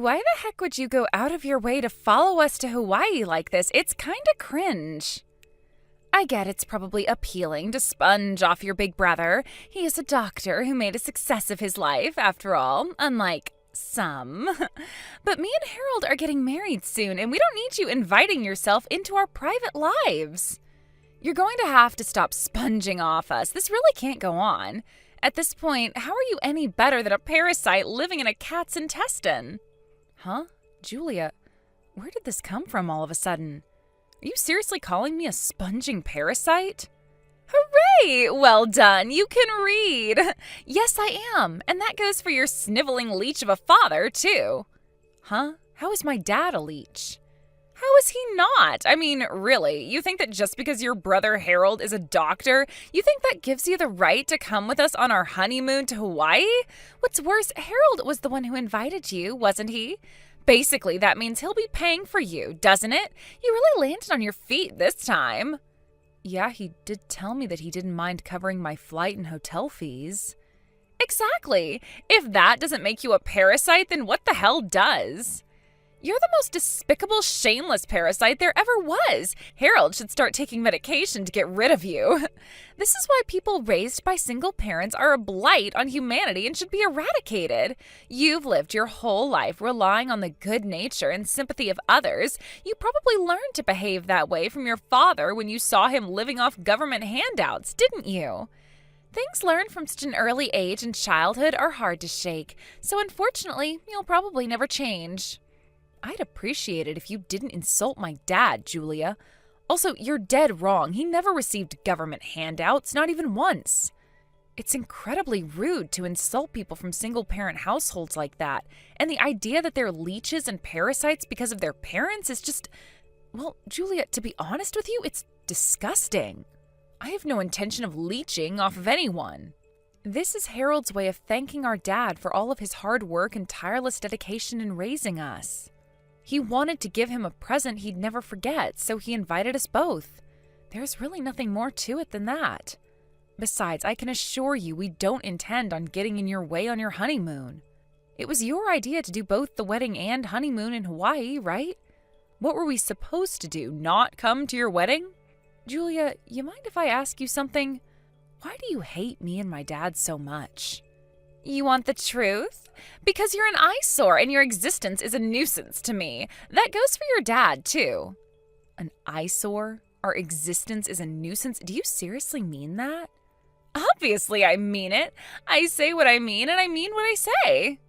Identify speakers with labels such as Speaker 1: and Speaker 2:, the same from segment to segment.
Speaker 1: why the heck would you go out of your way to follow us to Hawaii like this? It's kinda cringe. I get it's probably appealing to sponge off your big brother. He is a doctor who made a success of his life, after all, unlike some. But me and Harold are getting married soon, and we don't need you inviting yourself into our private lives. You're going to have to stop sponging off us. This really can't go on. At this point, how are you any better than a parasite living in a cat's intestine? Huh? Julia, where did this come from all of a sudden? Are you seriously calling me a sponging parasite? Hooray! Well done, you can read. Yes, I am, and that goes for your sniveling leech of a father, too. Huh? How is my dad a leech? How is he not? I mean, really, you think that just because your brother Harold is a doctor, you think that gives you the right to come with us on our honeymoon to Hawaii? What's worse, Harold was the one who invited you, wasn't he? Basically, that means he'll be paying for you, doesn't it? You really landed on your feet this time. Yeah, he did tell me that he didn't mind covering my flight and hotel fees. Exactly. If that doesn't make you a parasite, then what the hell does? You're the most despicable, shameless parasite there ever was. Harold should start taking medication to get rid of you. This is why people raised by single parents are a blight on humanity and should be eradicated. You've lived your whole life relying on the good nature and sympathy of others. You probably learned to behave that way from your father when you saw him living off government handouts, didn't you? Things learned from such an early age in childhood are hard to shake, so unfortunately, you'll probably never change. I'd appreciate it if you didn't insult my dad, Julia. Also, you're dead wrong. He never received government handouts, not even once. It's incredibly rude to insult people from single-parent households like that. And the idea that they're leeches and parasites because of their parents is just... Well, Julia, to be honest with you, it's disgusting. I have no intention of leeching off of anyone. This is Harold's way of thanking our dad for all of his hard work and tireless dedication in raising us. He wanted to give him a present he'd never forget, so he invited us both. There's really nothing more to it than that. Besides, I can assure you we don't intend on getting in your way on your honeymoon. It was your idea to do both the wedding and honeymoon in Hawaii, right? What were we supposed to do, not come to your wedding? Julia, you mind if I ask you something? Why do you hate me and my dad so much? You want the truth? Because you're an eyesore and your existence is a nuisance to me. That goes for your dad, too. An eyesore? Our existence is a nuisance? Do you seriously mean that? Obviously I mean it. I say what I mean and I mean what I say.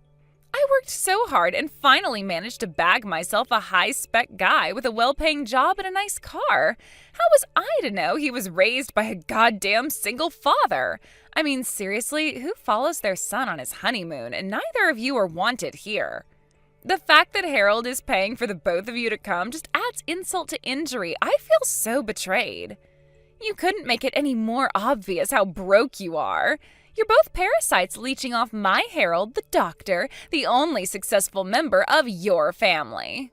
Speaker 1: I worked so hard and finally managed to bag myself a high-spec guy with a well-paying job and a nice car. How was I to know he was raised by a goddamn single father? I mean, seriously, who follows their son on his honeymoon? And neither of you are wanted here. The fact that Harold is paying for the both of you to come just adds insult to injury. I feel so betrayed. You couldn't make it any more obvious how broke you are. You're both parasites leeching off my Harold, the doctor, the only successful member of your family.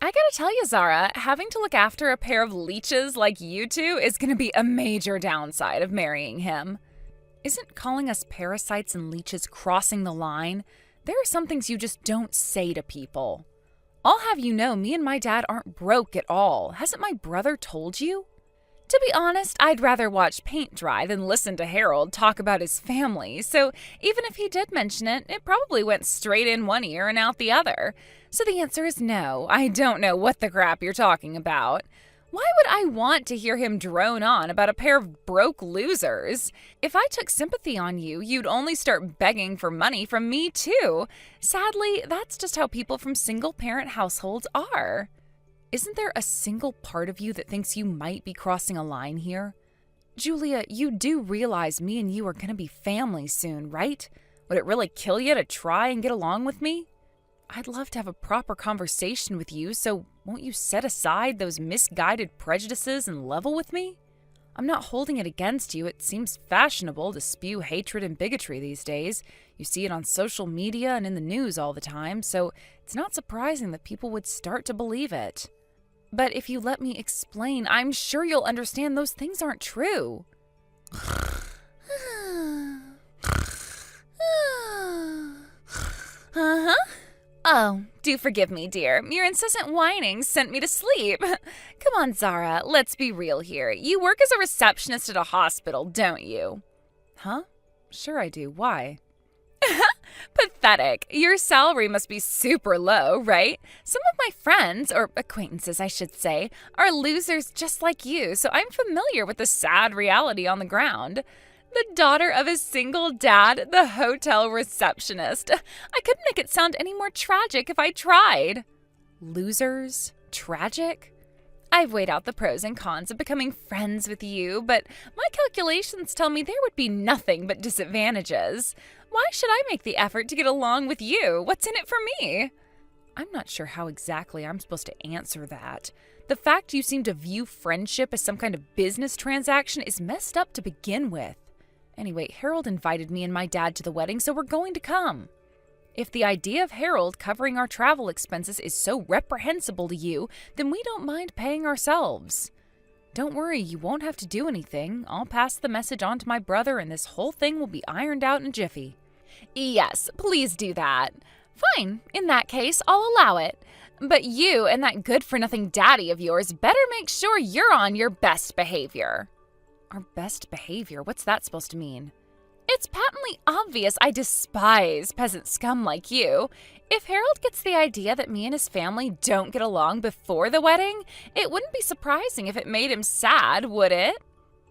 Speaker 1: I gotta tell you, Zara, having to look after a pair of leeches like you two is gonna be a major downside of marrying him. Isn't calling us parasites and leeches crossing the line? There are some things you just don't say to people. I'll have you know, me and my dad aren't broke at all. Hasn't my brother told you? To be honest, I'd rather watch paint dry than listen to Harold talk about his family, so even if he did mention it, it probably went straight in one ear and out the other. So the answer is no, I don't know what the crap you're talking about. Why would I want to hear him drone on about a pair of broke losers? If I took sympathy on you, you'd only start begging for money from me too. Sadly, that's just how people from single-parent households are. Isn't there a single part of you that thinks you might be crossing a line here? Julia, you do realize me and you are going to be family soon, right? Would it really kill you to try and get along with me? I'd love to have a proper conversation with you, so won't you set aside those misguided prejudices and level with me? I'm not holding it against you. It seems fashionable to spew hatred and bigotry these days. You see it on social media and in the news all the time, so it's not surprising that people would start to believe it. But if you let me explain, I'm sure you'll understand those things aren't true. Uh-huh. Oh, do forgive me, dear. Your incessant whining sent me to sleep. Come on, Zara, let's be real here. You work as a receptionist at a hospital, don't you? Huh? Sure I do. Why? Pathetic. Your salary must be super low, right? Some of my friends, or acquaintances I should say, are losers just like you, so I'm familiar with the sad reality on the ground. The daughter of a single dad, the hotel receptionist. I couldn't make it sound any more tragic if I tried. Losers? Tragic? I've weighed out the pros and cons of becoming friends with you, but my calculations tell me there would be nothing but disadvantages. Why should I make the effort to get along with you? What's in it for me? I'm not sure how exactly I'm supposed to answer that. The fact you seem to view friendship as some kind of business transaction is messed up to begin with. Anyway, Harold invited me and my dad to the wedding, so we're going to come. If the idea of Harold covering our travel expenses is so reprehensible to you, then we don't mind paying ourselves. Don't worry, you won't have to do anything. I'll pass the message on to my brother and this whole thing will be ironed out in a jiffy. Yes, please do that. Fine, in that case, I'll allow it. But you and that good-for-nothing daddy of yours better make sure you're on your best behavior. Our best behavior? What's that supposed to mean? It's patently obvious I despise peasant scum like you. If Harold gets the idea that me and his family don't get along before the wedding, it wouldn't be surprising if it made him sad, would it?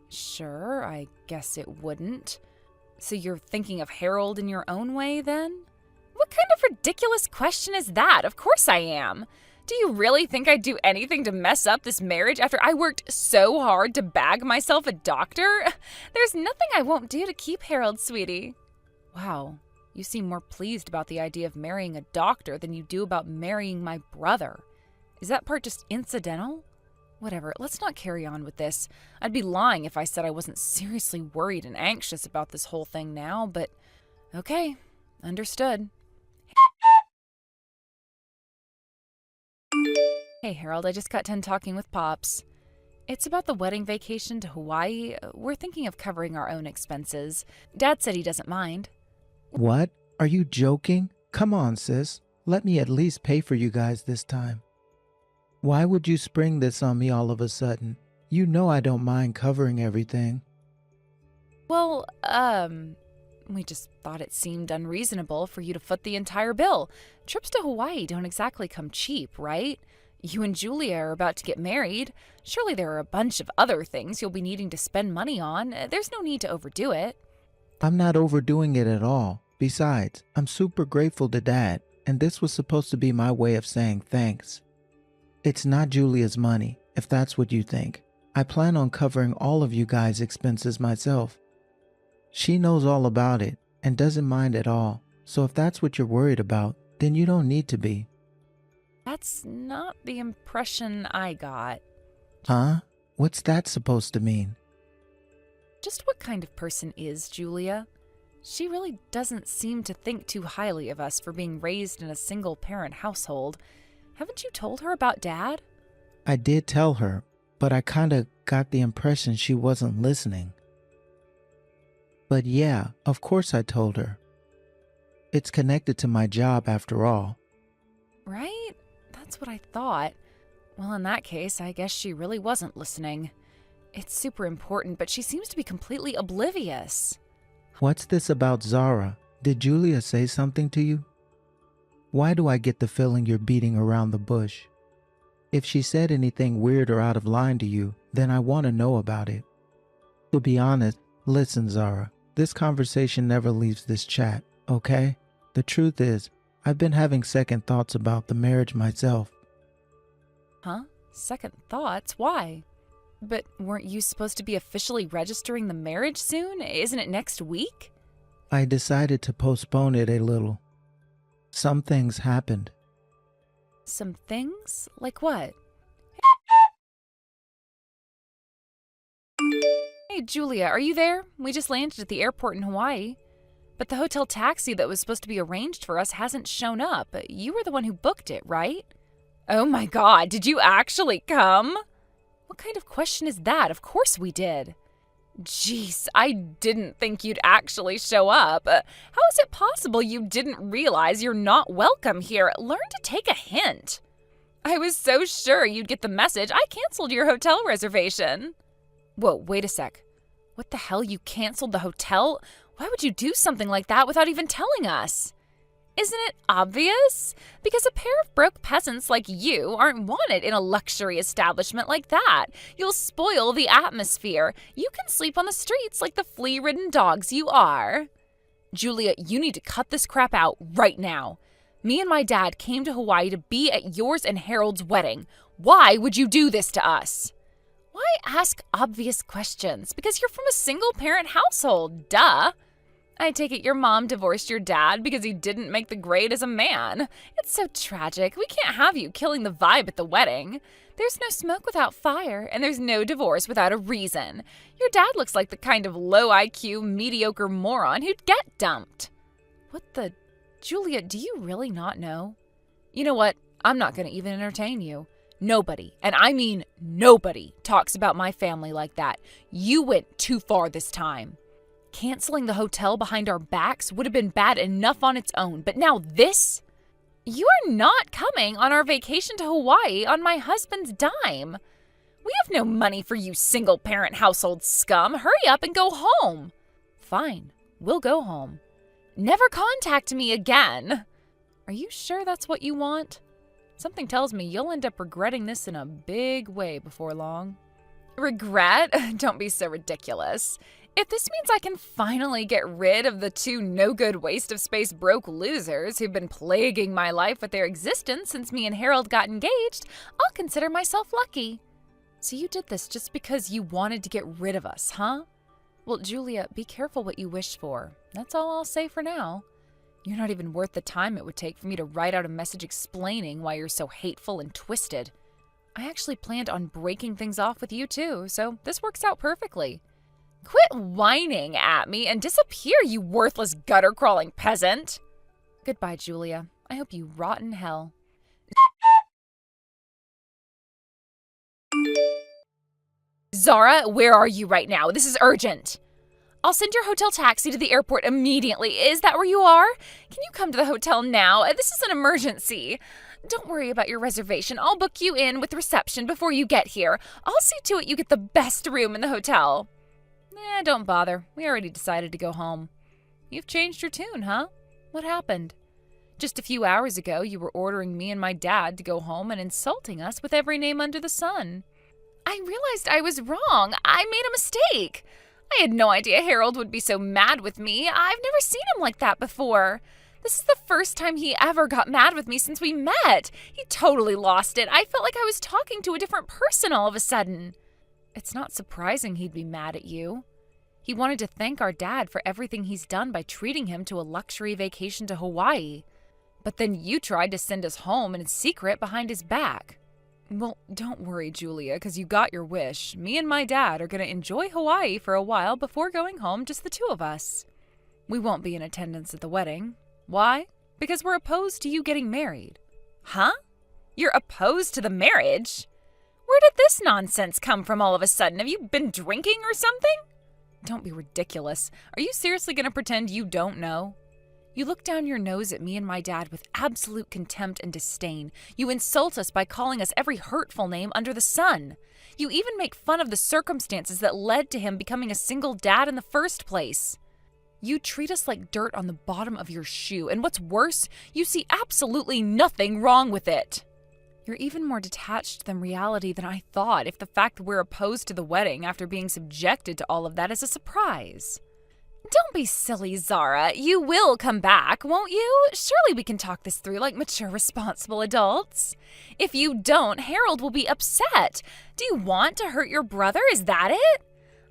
Speaker 1: Sure, I guess it wouldn't. So you're thinking of Harold in your own way, then? What kind of ridiculous question is that? Of course I am. Do you really think I'd do anything to mess up this marriage after I worked so hard to bag myself a doctor? There's nothing I won't do to keep Harold, sweetie. Wow, you seem more pleased about the idea of marrying a doctor than you do about marrying my brother. Is that part just incidental? Whatever, let's not carry on with this. I'd be lying if I said I wasn't seriously worried and anxious about this whole thing now, but okay, understood. Hey, Harold, I just got done talking with Pops. It's about the wedding vacation to Hawaii. We're thinking of covering our own expenses. Dad said he doesn't mind.
Speaker 2: What? Are you joking? Come on, sis. Let me at least pay for you guys this time. Why would you spring this on me all of a sudden? You know I don't mind covering everything.
Speaker 1: Well, we just thought it seemed unreasonable for you to foot the entire bill. Trips to Hawaii don't exactly come cheap, right? You and Julia are about to get married. Surely there are a bunch of other things you'll be needing to spend money on. There's no need to overdo it.
Speaker 2: I'm not overdoing it at all. Besides, I'm super grateful to Dad, and this was supposed to be my way of saying thanks. It's not Julia's money, if that's what you think. I plan on covering all of you guys' expenses myself. She knows all about it and doesn't mind at all, so if that's what you're worried about, then you don't need to be.
Speaker 1: That's not the impression I got.
Speaker 2: Huh? What's that supposed to mean?
Speaker 1: Just what kind of person is Julia? She really doesn't seem to think too highly of us for being raised in a single-parent household. Haven't you told her about Dad?
Speaker 2: I did tell her, but I kinda got the impression she wasn't listening. But yeah, of course I told her. It's connected to my job after all.
Speaker 1: Right? That's what I thought. Well, in that case, I guess she really wasn't listening. It's super important, but she seems to be completely oblivious.
Speaker 2: What's this about Zara? Did Julia say something to you? Why do I get the feeling you're beating around the bush? If she said anything weird or out of line to you, then I want to know about it. To be honest, listen, Zara, this conversation never leaves this chat, okay? The truth is, I've been having second thoughts about the marriage myself.
Speaker 1: Huh? Second thoughts? Why? But weren't you supposed to be officially registering the marriage soon? Isn't it next week?
Speaker 2: I decided to postpone it a little. Some things happened.
Speaker 1: Some things? Like what? Hey, Julia, are you there? We just landed at the airport in Hawaii. But the hotel taxi that was supposed to be arranged for us hasn't shown up. You were the one who booked it, right? Oh my God, did you actually come? What kind of question is that? Of course we did. Jeez, I didn't think you'd actually show up. How is it possible you didn't realize you're not welcome here? Learn to take a hint. I was so sure you'd get the message. I canceled your hotel reservation. Whoa, wait a sec. What the hell? You canceled the hotel? Why would you do something like that without even telling us? Isn't it obvious? Because a pair of broke peasants like you aren't wanted in a luxury establishment like that. You'll spoil the atmosphere. You can sleep on the streets like the flea-ridden dogs you are. Julia, you need to cut this crap out right now. Me and my dad came to Hawaii to be at yours and Harold's wedding. Why would you do this to us? Why ask obvious questions? Because you're from a single-parent household, duh. I take it your mom divorced your dad because he didn't make the grade as a man. It's so tragic. We can't have you killing the vibe at the wedding. There's no smoke without fire, and there's no divorce without a reason. Your dad looks like the kind of low IQ, mediocre moron who'd get dumped. What the... Julia, do you really not know? You know what? I'm not going to even entertain you. Nobody, and I mean nobody, talks about my family like that. You went too far this time. Canceling the hotel behind our backs would have been bad enough on its own, but now this? You are not coming on our vacation to Hawaii on my husband's dime. We have no money for you single-parent household scum. Hurry up and go home. Fine, we'll go home. Never contact me again. Are you sure that's what you want? Something tells me you'll end up regretting this in a big way before long. Regret? Don't be so ridiculous. If this means I can finally get rid of the two no-good waste-of-space broke losers who've been plaguing my life with their existence since me and Harold got engaged, I'll consider myself lucky. So you did this just because you wanted to get rid of us, huh? Well, Julia, be careful what you wish for. That's all I'll say for now. You're not even worth the time it would take for me to write out a message explaining why you're so hateful and twisted. I actually planned on breaking things off with you too, so this works out perfectly. Quit whining at me and disappear, you worthless gutter-crawling peasant. Goodbye, Julia. I hope you rot in hell. Zara, where are you right now? This is urgent. I'll send your hotel taxi to the airport immediately. Is that where you are? Can you come to the hotel now? This is an emergency. Don't worry about your reservation. I'll book you in with reception before you get here. I'll see to it you get the best room in the hotel. Don't bother. We already decided to go home. You've changed your tune, huh? What happened? Just a few hours ago, you were ordering me and my dad to go home and insulting us with every name under the sun. I realized I was wrong. I made a mistake. I had no idea Harold would be so mad with me. I've never seen him like that before. This is the first time he ever got mad with me since we met. He totally lost it. I felt like I was talking to a different person all of a sudden. It's not surprising he'd be mad at you. He wanted to thank our dad for everything he's done by treating him to a luxury vacation to Hawaii. But then you tried to send us home in secret behind his back. Well, don't worry, Julia, because you got your wish. Me and my dad are going to enjoy Hawaii for a while before going home, just the two of us. We won't be in attendance at the wedding. Why? Because we're opposed to you getting married. Huh? You're opposed to the marriage? Where did this nonsense come from all of a sudden? Have you been drinking or something? Don't be ridiculous. Are you seriously going to pretend you don't know? You look down your nose at me and my dad with absolute contempt and disdain. You insult us by calling us every hurtful name under the sun. You even make fun of the circumstances that led to him becoming a single dad in the first place. You treat us like dirt on the bottom of your shoe, and what's worse, you see absolutely nothing wrong with it. You're even more detached than reality than I thought if the fact that we're opposed to the wedding after being subjected to all of that is a surprise. Don't be silly, Zara. You will come back, won't you? Surely we can talk this through like mature, responsible adults. If you don't, Harold will be upset. Do you want to hurt your brother? Is that it?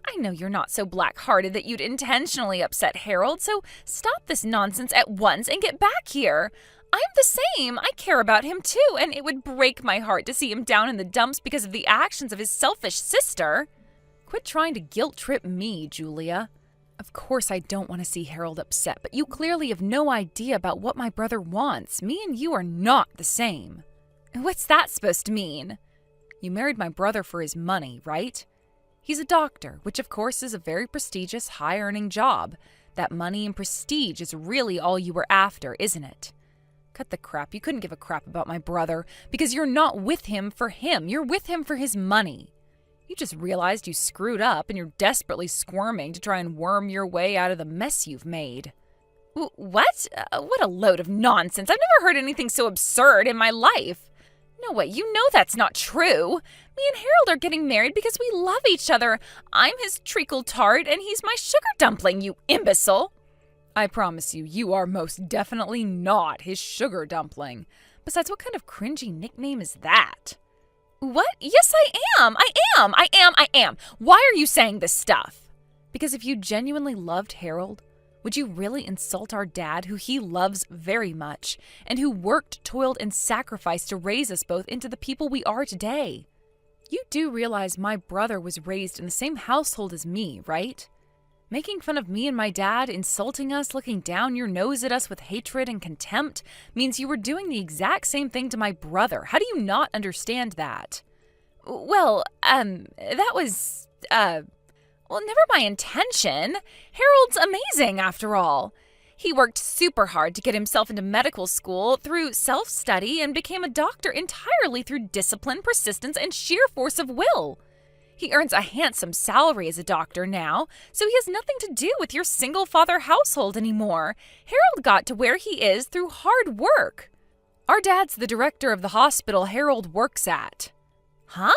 Speaker 1: I know you're not so black-hearted that you'd intentionally upset Harold, so stop this nonsense at once and get back here. I'm the same. I care about him too, and it would break my heart to see him down in the dumps because of the actions of his selfish sister. Quit trying to guilt-trip me, Julia. Of course I don't want to see Harold upset, but you clearly have no idea about what my brother wants. Me and you are not the same. What's that supposed to mean? You married my brother for his money, right? He's a doctor, which of course is a very prestigious, high-earning job. That money and prestige is really all you were after, isn't it? Cut the crap. You couldn't give a crap about my brother because you're not with him for him. You're with him for his money. You just realized you screwed up and you're desperately squirming to try and worm your way out of the mess you've made. What? What a load of nonsense. I've never heard anything so absurd in my life. No way, you know that's not true. Me and Harold are getting married because we love each other. I'm his treacle tart and he's my sugar dumpling, you imbecile. I promise you, you are most definitely not his sugar dumpling. Besides, what kind of cringy nickname is that? What? Yes, I am. I am. Why are you saying this stuff? Because if you genuinely loved Harold, would you really insult our dad, who he loves very much, and who worked, toiled, and sacrificed to raise us both into the people we are today? You do realize my brother was raised in the same household as me, right? Making fun of me and my dad, insulting us, looking down your nose at us with hatred and contempt means you were doing the exact same thing to my brother. How do you not understand that? Well, that was, never my intention. Harold's amazing, after all. He worked super hard to get himself into medical school through self-study and became a doctor entirely through discipline, persistence, and sheer force of will. He earns a handsome salary as a doctor now, so he has nothing to do with your single-father household anymore. Harold got to where he is through hard work. Our dad's the director of the hospital Harold works at. Huh?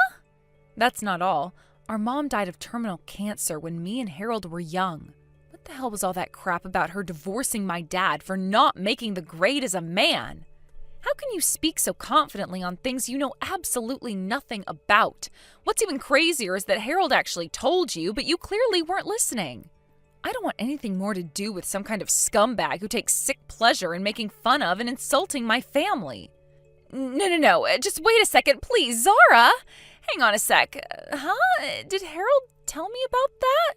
Speaker 1: That's not all. Our mom died of terminal cancer when me and Harold were young. What the hell was all that crap about her divorcing my dad for not making the grade as a man? How can you speak so confidently on things you know absolutely nothing about? What's even crazier is that Harold actually told you, but you clearly weren't listening. I don't want anything more to do with some kind of scumbag who takes sick pleasure in making fun of and insulting my family. No. Just wait a second, please, Zara. Hang on a sec. Did Harold tell me about that?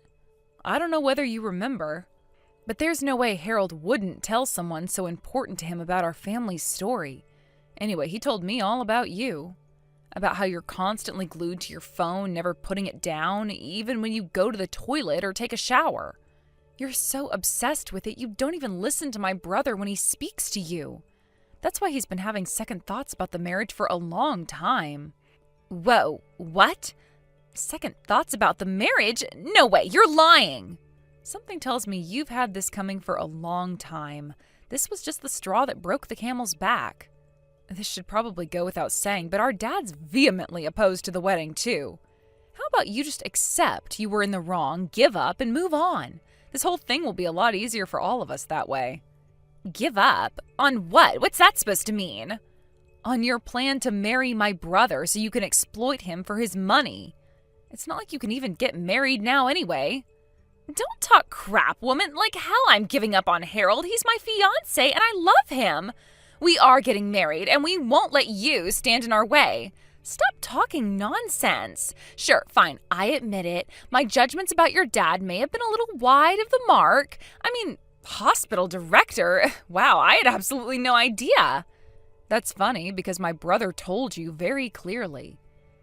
Speaker 1: I don't know whether you remember, but there's no way Harold wouldn't tell someone so important to him about our family's story. Anyway, he told me all about you. About how you're constantly glued to your phone, never putting it down, even when you go to the toilet or take a shower. You're so obsessed with it, you don't even listen to my brother when he speaks to you. That's why he's been having second thoughts about the marriage for a long time. Whoa, what? Second thoughts about the marriage? No way, you're lying! Something tells me you've had this coming for a long time. This was just the straw that broke the camel's back. This should probably go without saying, but our dad's vehemently opposed to the wedding, too. How about you just accept you were in the wrong, give up, and move on? This whole thing will be a lot easier for all of us that way. Give up? On what? What's that supposed to mean? On your plan to marry my brother so you can exploit him for his money. It's not like you can even get married now anyway. Don't talk crap, woman. Like hell I'm giving up on Harold. He's my fiancé and I love him. We are getting married and we won't let you stand in our way. Stop talking nonsense. Sure, fine, I admit it. My judgments about your dad may have been a little wide of the mark. I mean, hospital director? Wow, I had absolutely no idea. That's funny because my brother told you very clearly.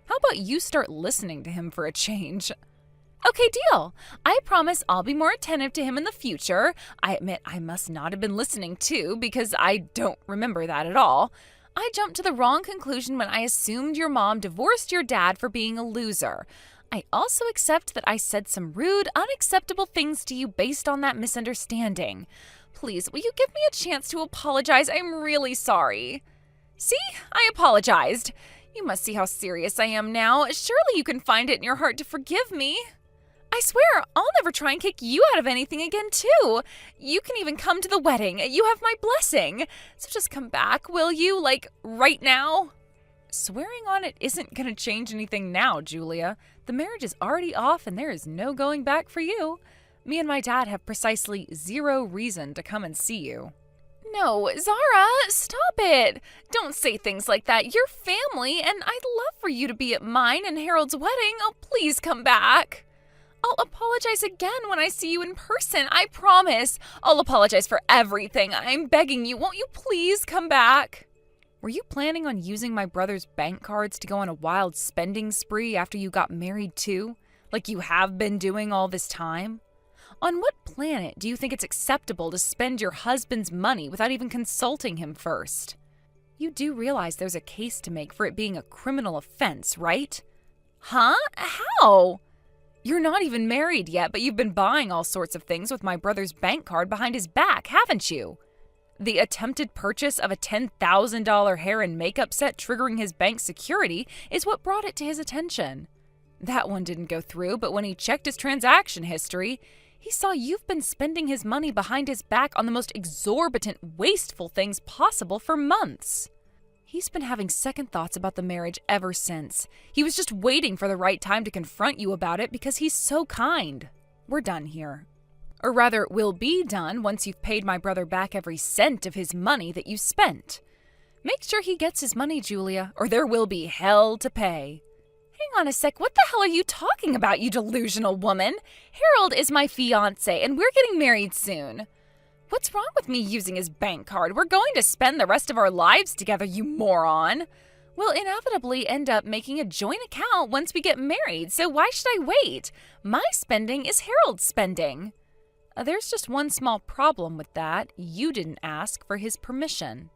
Speaker 1: How about you start listening to him for a change? Okay, deal. I promise I'll be more attentive to him in the future. I admit I must not have been listening too because I don't remember that at all. I jumped to the wrong conclusion when I assumed your mom divorced your dad for being a loser. I also accept that I said some rude, unacceptable things to you based on that misunderstanding. Please, will you give me a chance to apologize? I'm really sorry. See? I apologized. You must see how serious I am now. Surely you can find it in your heart to forgive me. I swear, I'll never try and kick you out of anything again, too. You can even come to the wedding. You have my blessing. So just come back, will you? Like, right now? Swearing on it isn't going to change anything now, Julia. The marriage is already off and there is no going back for you. Me and my dad have precisely 0 reason to come and see you. No, Zara, stop it. Don't say things like that. You're family, and I'd love for you to be at mine and Harold's wedding. Oh, please come back. I'll apologize again when I see you in person, I promise. I'll apologize for everything. I'm begging you. Won't you please come back? Were you planning on using my brother's bank cards to go on a wild spending spree after you got married too? like you have been doing all this time? On what planet do you think it's acceptable to spend your husband's money without even consulting him first? You do realize there's a case to make for it being a criminal offense, right? Huh? How? You're not even married yet, but you've been buying all sorts of things with my brother's bank card behind his back, haven't you? The attempted purchase of a $10,000 hair and makeup set triggering his bank security is what brought it to his attention. That one didn't go through, but when he checked his transaction history, he saw you've been spending his money behind his back on the most exorbitant, wasteful things possible for months. He's been having second thoughts about the marriage ever since. He was just waiting for the right time to confront you about it because he's so kind. We're done here. Or rather, we'll be done once you've paid my brother back every cent of his money that you spent. Make sure he gets his money, Julia, or there will be hell to pay. Hang on a sec, what the hell are you talking about, you delusional woman? Harold is my fiancé, and we're getting married soon. What's wrong with me using his bank card? We're going to spend the rest of our lives together, you moron. We'll inevitably end up making a joint account once we get married, so why should I wait? My spending is Harold's spending. There's just one small problem with that. You didn't ask for his permission.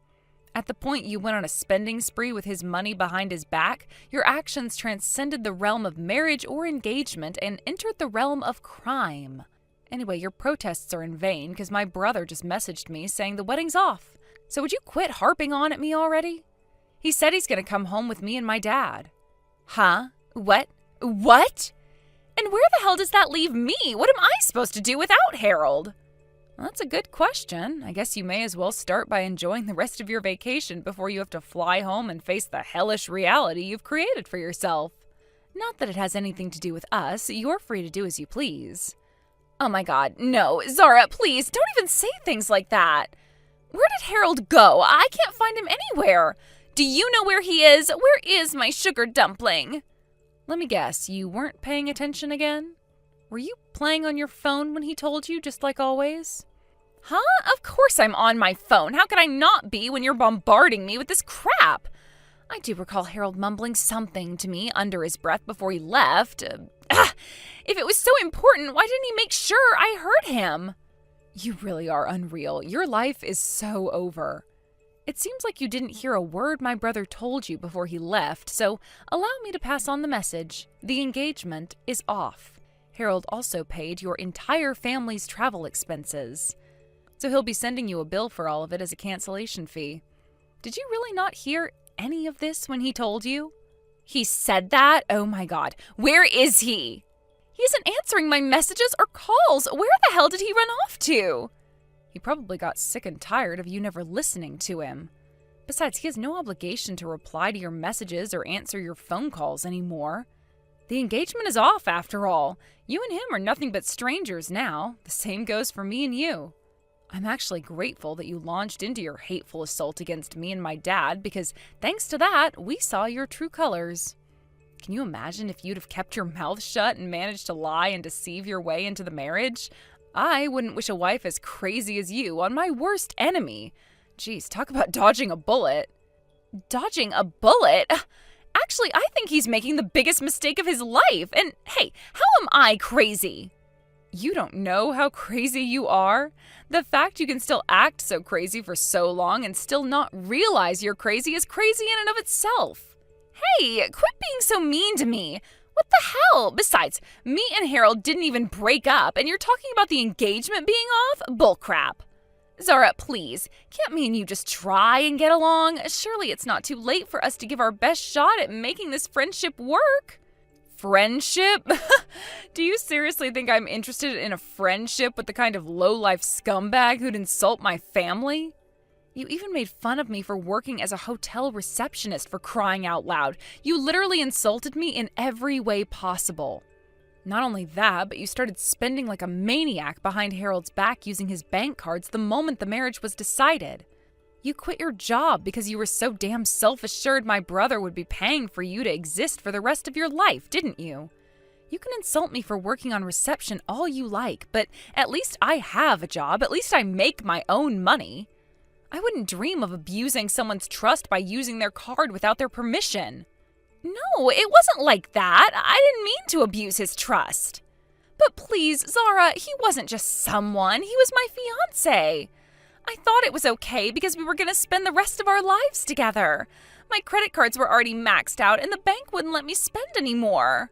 Speaker 1: At the point you went on a spending spree with his money behind his back, your actions transcended the realm of marriage or engagement and entered the realm of crime. Anyway, your protests are in vain because my brother just messaged me saying the wedding's off. So would you quit harping on at me already? He said he's going to come home with me and my dad. Huh? What? What? And where the hell does that leave me? What am I supposed to do without Harold? Well, that's a good question. I guess you may as well start by enjoying the rest of your vacation before you have to fly home and face the hellish reality you've created for yourself. Not that it has anything to do with us. You're free to do as you please. Oh my God, no. Zara, please, don't even say things like that. Where did Harold go? I can't find him anywhere. Do you know where he is? Where is my sugar dumpling? Let me guess, you weren't paying attention again? Were you playing on your phone when he told you, just like always? Huh? Of course I'm on my phone. How could I not be when you're bombarding me with this crap? I do recall Harold mumbling something to me under his breath before he left. If it was so important, why didn't he make sure I heard him? You really are unreal. Your life is so over. It seems like you didn't hear a word my brother told you before he left, so allow me to pass on the message. The engagement is off. Harold also paid your entire family's travel expenses, so he'll be sending you a bill for all of it as a cancellation fee. Did you really not hear any of this when he told you? He said that? Oh my God. Where is he? He isn't answering my messages or calls. Where the hell did he run off to? He probably got sick and tired of you never listening to him. Besides, he has no obligation to reply to your messages or answer your phone calls anymore. The engagement is off, after all. You and him are nothing but strangers now. The same goes for me and you. I'm actually grateful that you launched into your hateful assault against me and my dad because thanks to that, we saw your true colors. Can you imagine if you'd have kept your mouth shut and managed to lie and deceive your way into the marriage? I wouldn't wish a wife as crazy as you on my worst enemy. Geez, talk about dodging a bullet. Dodging a bullet? Actually, I think he's making the biggest mistake of his life. And hey, how am I crazy? You don't know how crazy you are? The fact you can still act so crazy for so long and still not realize you're crazy is crazy in and of itself. Hey, quit being so mean to me. What the hell? Besides, me and Harold didn't even break up, and you're talking about the engagement being off? Bullcrap. Zara, please, can't me and you just try and get along? Surely it's not too late for us to give our best shot at making this friendship work. Friendship? Do you seriously think I'm interested in a friendship with the kind of low-life scumbag who'd insult my family? You even made fun of me for working as a hotel receptionist, for crying out loud. You literally insulted me in every way possible. Not only that, but you started spending like a maniac behind Harold's back using his bank cards the moment the marriage was decided. You quit your job because you were so damn self-assured my brother would be paying for you to exist for the rest of your life, didn't you? You can insult me for working on reception all you like, but at least I have a job. At least I make my own money. I wouldn't dream of abusing someone's trust by using their card without their permission. No, it wasn't like that. I didn't mean to abuse his trust. But please, Zara, he wasn't just someone. He was my fiancé. I thought it was okay because we were going to spend the rest of our lives together. My credit cards were already maxed out and the bank wouldn't let me spend any more.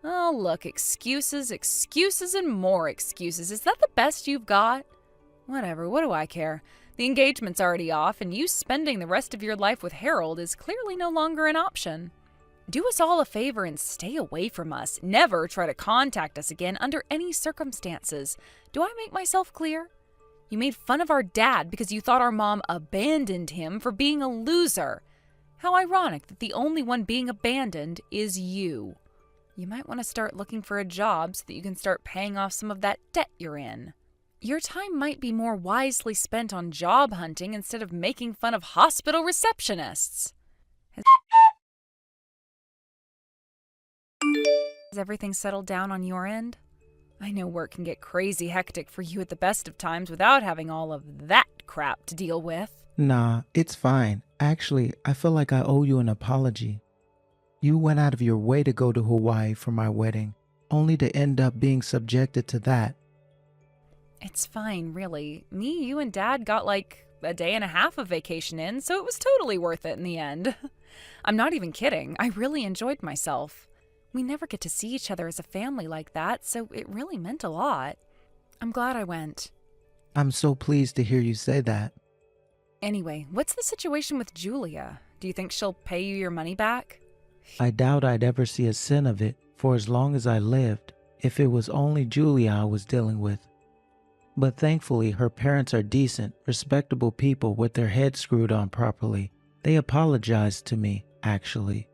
Speaker 1: Oh, look, excuses, excuses, and more excuses. Is that the best you've got? Whatever, what do I care? The engagement's already off, and you spending the rest of your life with Harold is clearly no longer an option. Do us all a favor and stay away from us. Never try to contact us again under any circumstances. Do I make myself clear? You made fun of our dad because you thought our mom abandoned him for being a loser. How ironic that the only one being abandoned is you. You might want to start looking for a job so that you can start paying off some of that debt you're in. Your time might be more wisely spent on job hunting instead of making fun of hospital receptionists. Has everything settled down on your end? I know work can get crazy hectic for you at the best of times without having all of that crap to deal with.
Speaker 2: Nah, it's fine. Actually, I feel like I owe you an apology. You went out of your way to go to Hawaii for my wedding, only to end up being subjected to that.
Speaker 1: It's fine, really. Me, you, and Dad got like a day and a half of vacation in, so it was totally worth it in the end. I'm not even kidding. I really enjoyed myself. We never get to see each other as a family like that, so it really meant a lot. I'm glad I went.
Speaker 2: I'm so pleased to hear you say that.
Speaker 1: Anyway, what's the situation with Julia? Do you think she'll pay you your money back?
Speaker 2: I doubt I'd ever see a cent of it for as long as I lived if it was only Julia I was dealing with. But thankfully, her parents are decent, respectable people with their heads screwed on properly. They apologized to me, actually.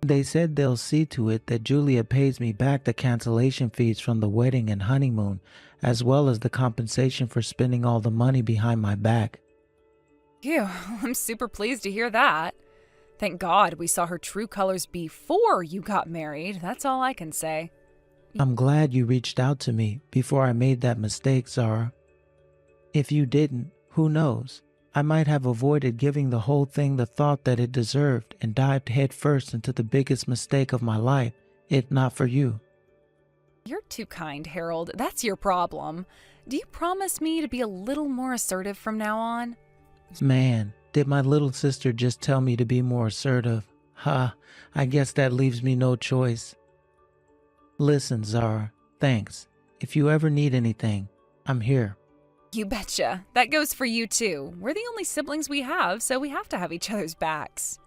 Speaker 2: They said they'll see to it that Julia pays me back the cancellation fees from the wedding and honeymoon, as well as the compensation for spending all the money behind my back.
Speaker 1: Phew, I'm super pleased to hear that. Thank God we saw her true colors before you got married. That's all I can say.
Speaker 2: I'm glad you reached out to me before I made that mistake, Zara. If you didn't, who knows? I might have avoided giving the whole thing the thought that it deserved and dived headfirst into the biggest mistake of my life, if not for you.
Speaker 1: You're too kind, Harold. That's your problem. Do you promise me to be a little more assertive from now on?
Speaker 2: Man, did my little sister just tell me to be more assertive? Ha, I guess that leaves me no choice. Listen, Zara, thanks. If you ever need anything, I'm here.
Speaker 1: You betcha. That goes for you too. We're the only siblings we have, so we have to have each other's backs.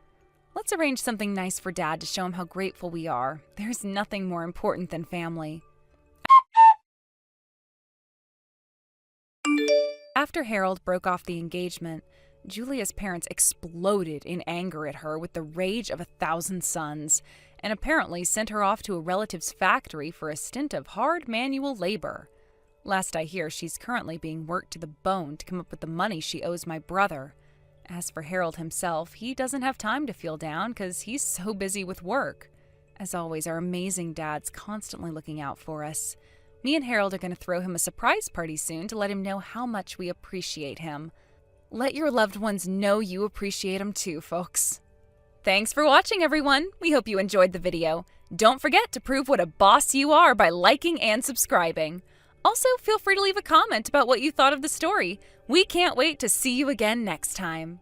Speaker 1: Let's arrange something nice for Dad to show him how grateful we are. There's nothing more important than family. After Harold broke off the engagement, Julia's parents exploded in anger at her with the rage of 1,000 suns, and apparently sent her off to a relative's factory for a stint of hard manual labor. Last I hear, she's currently being worked to the bone to come up with the money she owes my brother. As for Harold himself, he doesn't have time to feel down because he's so busy with work. As always, our amazing dad's constantly looking out for us. Me and Harold are going to throw him a surprise party soon to let him know how much we appreciate him. Let your loved ones know you appreciate them too, folks. Thanks for watching, everyone. We hope you enjoyed the video. Don't forget to prove what a boss you are by liking and subscribing. Also, feel free to leave a comment about what you thought of the story. We can't wait to see you again next time.